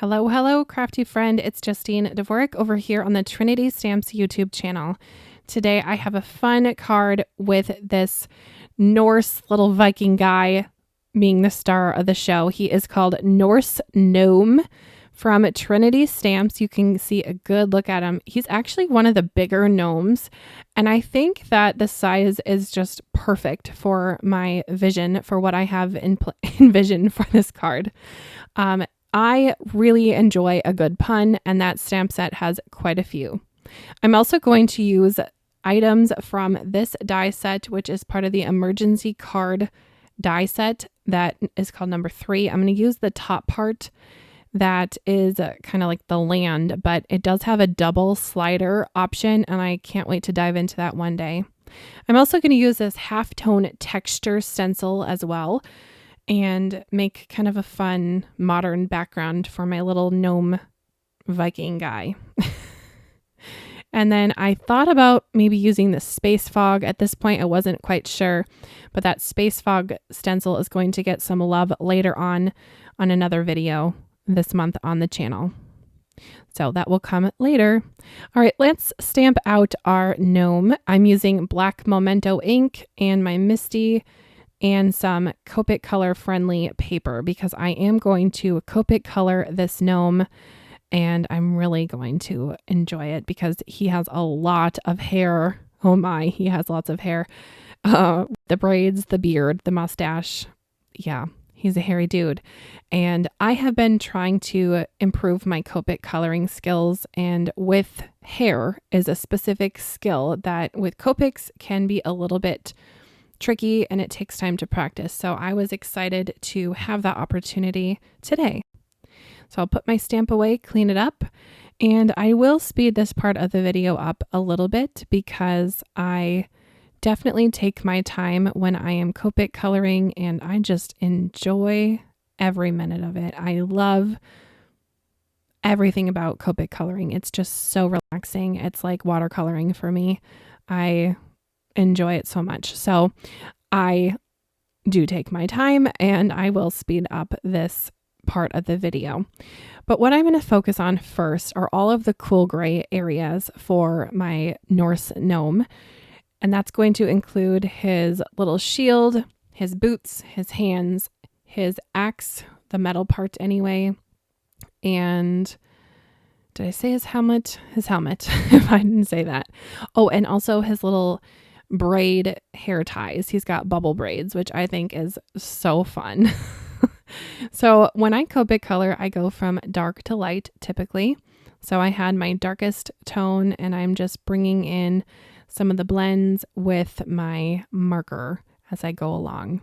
Hello, hello, crafty friend. It's Justine Dvorak over here on the Trinity Stamps YouTube channel. Today I have a fun card with this Norse little Viking guy being the star of the show. He is called Norse Gnome from Trinity Stamps. You can see a good look at him. He's actually one of the bigger gnomes, and I think that the size is just perfect for my vision for what I have envisioned for this card. I really enjoy a good pun, and that stamp set has quite a few. I'm also going to use items from this die set, which is part of the emergency card die set that is called number 3. I'm going to use the top part that is kind of like the land, but it does have a double slider option, and I can't wait to dive into that one day. I'm also going to use this halftone texture stencil as well and make kind of a fun modern background for my little gnome Viking guy. And then I thought about maybe using the space fog. At this point, I wasn't quite sure, but that space fog stencil is going to get some love later on another video this month on the channel. So that will come later. All right, let's stamp out our gnome. I'm using black Memento ink and my Misty and some Copic color friendly paper because I am going to Copic color this gnome, and I'm really going to enjoy it because he has a lot of hair. Oh my, he has lots of hair. The braids, the beard, the mustache. Yeah, he's a hairy dude. And I have been trying to improve my Copic coloring skills, and with hair is a specific skill that with Copics can be a little bit tricky and it takes time to practice. So I was excited to have that opportunity today. So I'll put my stamp away, clean it up, and I will speed this part of the video up a little bit because I definitely take my time when I am Copic coloring, and I just enjoy every minute of it. I love everything about Copic coloring. It's just so relaxing. It's like watercoloring for me. I enjoy it so much. So I do take my time and I will speed up this part of the video. But what I'm going to focus on first are all of the cool gray areas for my Norse gnome. And that's going to include his little shield, his boots, his hands, his axe, the metal part anyway. And did I say his helmet? His helmet, if I didn't say that. Oh, and also his little braid hair ties. He's got bubble braids, which I think is so fun. So when I Copic color, I go from dark to light typically. So I had my darkest tone and I'm just bringing in some of the blends with my marker as I go along.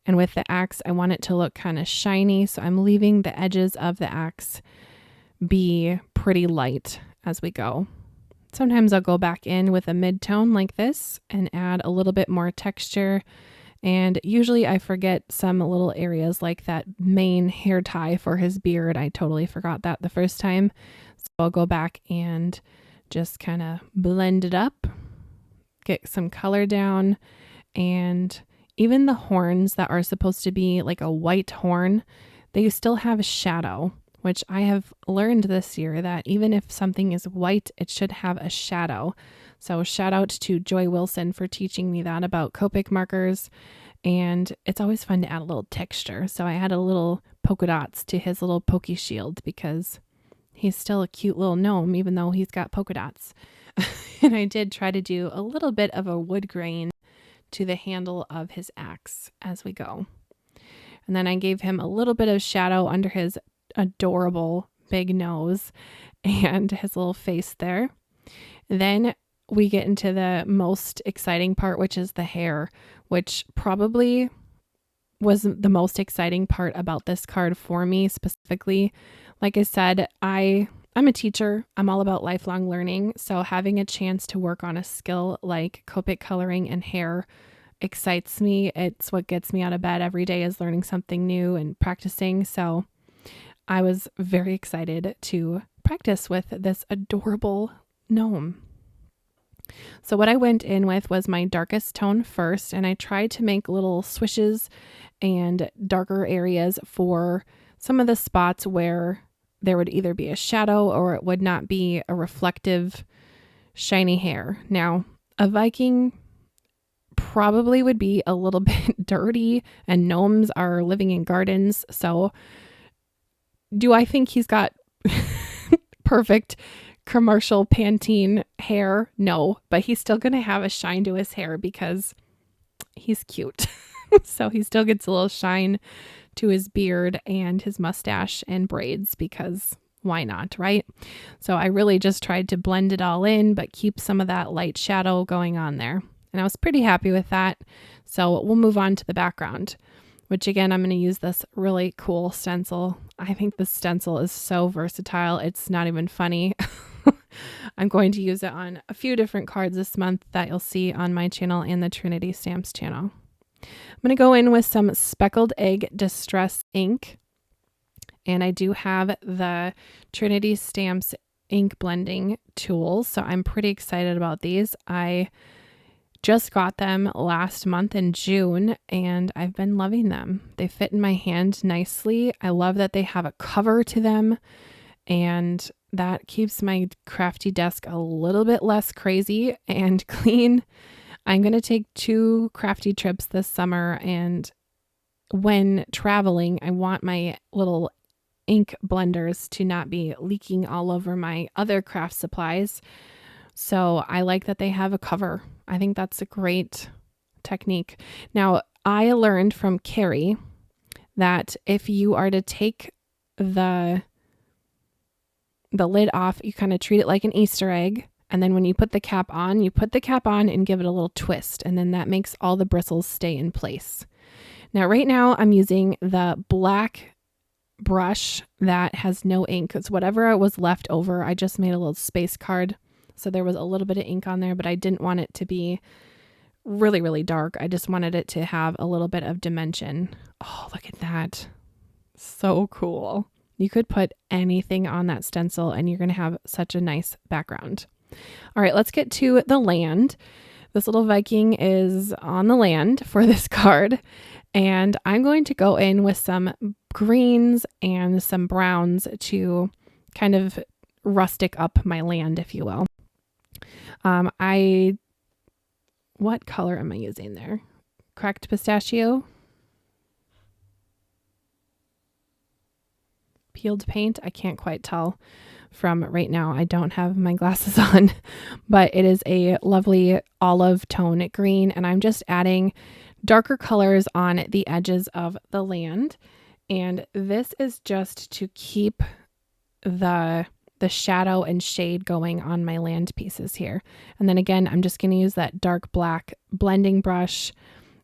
And with the axe, I want it to look kind of shiny. So I'm leaving the edges of the axe be pretty light as we go. Sometimes I'll go back in with a mid-tone like this and add a little bit more texture. And usually I forget some little areas like that main hair tie for his beard. I totally forgot that the first time. So I'll go back and just kind of blend it up, get some color down, and even the horns that are supposed to be like a white horn, they still have a shadow, which I have learned this year that even if something is white, it should have a shadow. So shout out to Joy Wilson for teaching me that about Copic markers. And it's always fun to add a little texture. So I added a little polka dots to his little pokey shield because he's still a cute little gnome, even though he's got polka dots. And I did try to do a little bit of a wood grain to the handle of his axe as we go. And then I gave him a little bit of shadow under his adorable big nose and his little face there. Then we get into the most exciting part, which is the hair, which probably was the most exciting part about this card for me specifically. Like I said, I'm a teacher. I'm all about lifelong learning. So having a chance to work on a skill like Copic coloring and hair excites me. It's what gets me out of bed every day, is learning something new and practicing. So I was very excited to practice with this adorable gnome. So what I went in with was my darkest tone first, and I tried to make little swishes and darker areas for some of the spots where there would either be a shadow or it would not be a reflective, shiny hair. Now, a Viking probably would be a little bit dirty, and gnomes are living in gardens. So do I think he's got perfect commercial Pantene hair? No, but he's still going to have a shine to his hair because he's cute. So he still gets a little shine to his beard and his mustache and braids because why not, right? So I really just tried to blend it all in, but keep some of that light shadow going on there. And I was pretty happy with that. So we'll move on to the background, which again, I'm going to use this really cool stencil. I think the stencil is so versatile. It's not even funny. I'm going to use it on a few different cards this month that you'll see on my channel and the Trinity Stamps channel. I'm going to go in with some Speckled Egg Distress ink. And I do have the Trinity Stamps ink blending tools. So I'm pretty excited about these. I just got them last month in June and I've been loving them. They fit in my hand nicely. I love that they have a cover to them, and that keeps my crafty desk a little bit less crazy and clean. I'm going to take 2 crafty trips this summer, and when traveling, I want my little ink blenders to not be leaking all over my other craft supplies. So I like that they have a cover. I think that's a great technique. Now, I learned from Carrie that if you are to take the lid off, you kind of treat it like an Easter egg. And then when you put the cap on, you put the cap on and give it a little twist. And then that makes all the bristles stay in place. Now, right now I'm using the black brush that has no ink. It's whatever was left over. I just made a little space card. So there was a little bit of ink on there, but I didn't want it to be really, really dark. I just wanted it to have a little bit of dimension. Oh, look at that. So cool. You could put anything on that stencil and you're going to have such a nice background. All right, let's get to the land. This little Viking is on the land for this card. And I'm going to go in with some greens and some browns to kind of rustic up my land, if you will. What color am I using there? Cracked pistachio? Peeled paint? I can't quite tell from right now. I don't have my glasses on, but it is a lovely olive tone green, and I'm just adding darker colors on the edges of the land. And this is just to keep the shadow and shade going on my land pieces here. And then again, I'm just going to use that dark black blending brush,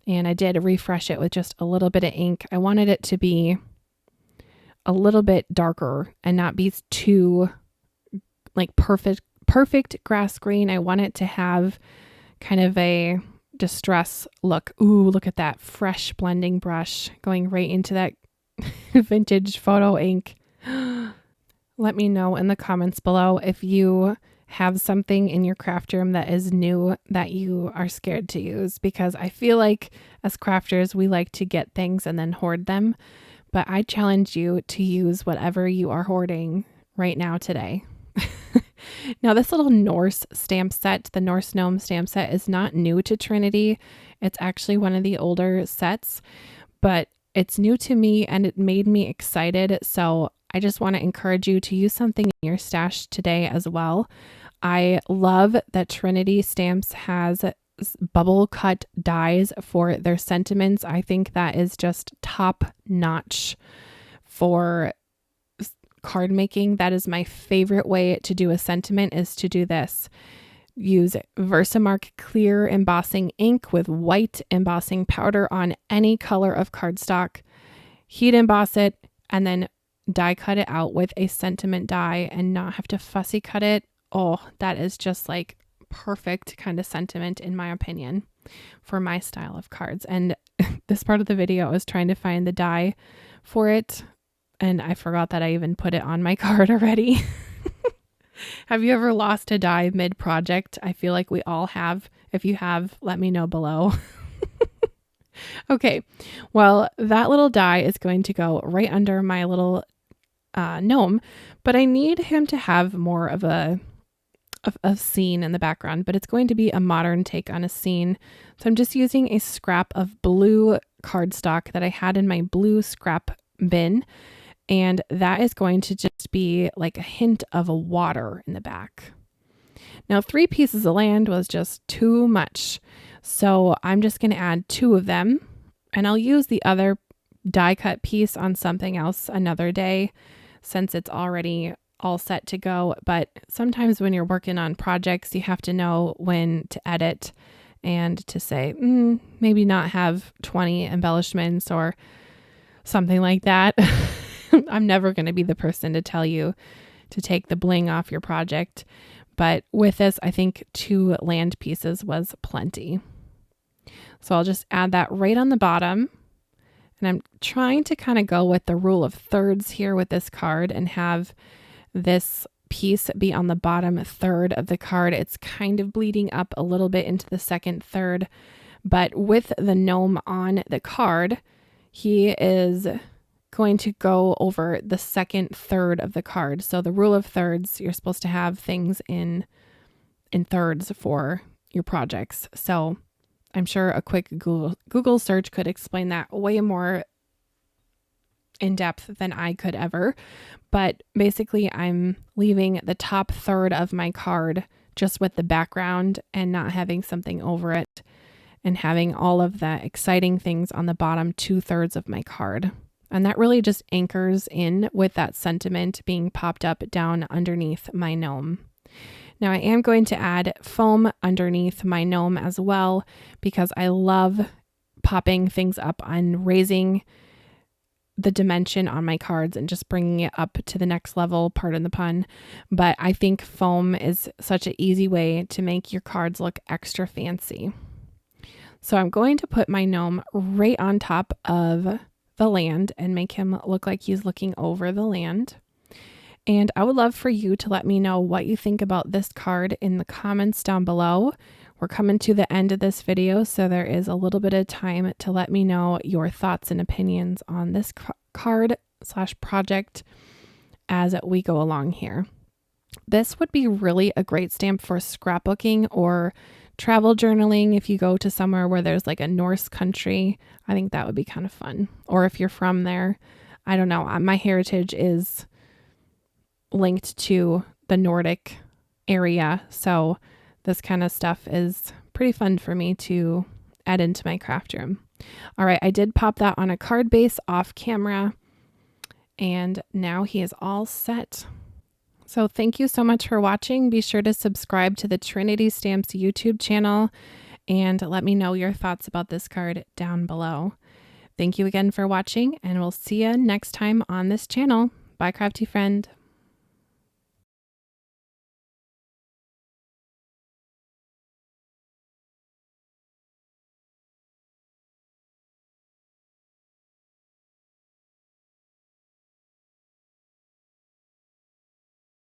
and I did refresh it with just a little bit of ink. I wanted it to be a little bit darker and not be too like perfect grass green. I want it to have kind of a distress look. Ooh, look at that fresh blending brush going right into that vintage photo ink. Let me know in the comments below if you have something in your craft room that is new that you are scared to use, because I feel like as crafters, we like to get things and then hoard them. But I challenge you to use whatever you are hoarding right now today. Now, this little Norse stamp set, the Norse Gnome stamp set, is not new to Trinity. It's actually one of the older sets, but it's new to me and it made me excited. So I just want to encourage you to use something in your stash today as well. I love that Trinity Stamps has bubble cut dies for their sentiments. I think that is just top notch for card making. That is my favorite way to do a sentiment, is to do this. Use Versamark clear embossing ink with white embossing powder on any color of cardstock. Heat emboss it and then die cut it out with a sentiment die and not have to fussy cut it. Oh, that is just like perfect kind of sentiment in my opinion for my style of cards. And this part of the video I was trying to find the die for it, and I forgot that I even put it on my card already. Have you ever lost a die mid-project? I feel like we all have. If you have, let me know below. Okay, well, that little die is going to go right under my little gnome, but I need him to have more of a scene in the background, but it's going to be a modern take on a scene. So I'm just using a scrap of blue cardstock that I had in my blue scrap bin, and that is going to just be like a hint of a water in the back. Now, 3 pieces of land was just too much, so I'm just going to add 2 of them, and I'll use the other die cut piece on something else another day since it's already all set to go. But sometimes when you're working on projects, you have to know when to edit and to say, maybe not have 20 embellishments or something like that. I'm never going to be the person to tell you to take the bling off your project. But with this, I think 2 land pieces was plenty. So I'll just add that right on the bottom. And I'm trying to kind of go with the rule of thirds here with this card and have this piece be on the bottom third of the card. It's kind of bleeding up a little bit into the second third, but with the gnome on the card, he is going to go over the second third of the card. So the rule of thirds, you're supposed to have things in thirds for your projects. So I'm sure a quick Google search could explain that way more in depth than I could ever. But basically, I'm leaving the top third of my card just with the background and not having something over it, and having all of the exciting things on the bottom 2/3 of my card. And that really just anchors in with that sentiment being popped up down underneath my gnome. Now I am going to add foam underneath my gnome as well, because I love popping things up and raising the dimension on my cards and just bringing it up to the next level, pardon the pun. But I think foam is such an easy way to make your cards look extra fancy. So I'm going to put my gnome right on top of the land and make him look like he's looking over the land. And I would love for you to let me know what you think about this card in the comments down below. We're coming to the end of this video, so there is a little bit of time to let me know your thoughts and opinions on this card/project as we go along here. This would be really a great stamp for scrapbooking or travel journaling if you go to somewhere where there's like a Norse country. I think that would be kind of fun. Or if you're from there, I don't know. My heritage is linked to the Nordic area, so this kind of stuff is pretty fun for me to add into my craft room. All right, I did pop that on a card base off camera, and now he is all set. So thank you so much for watching. Be sure to subscribe to the Trinity Stamps YouTube channel and let me know your thoughts about this card down below. Thank you again for watching, and we'll see you next time on this channel. Bye, crafty friend.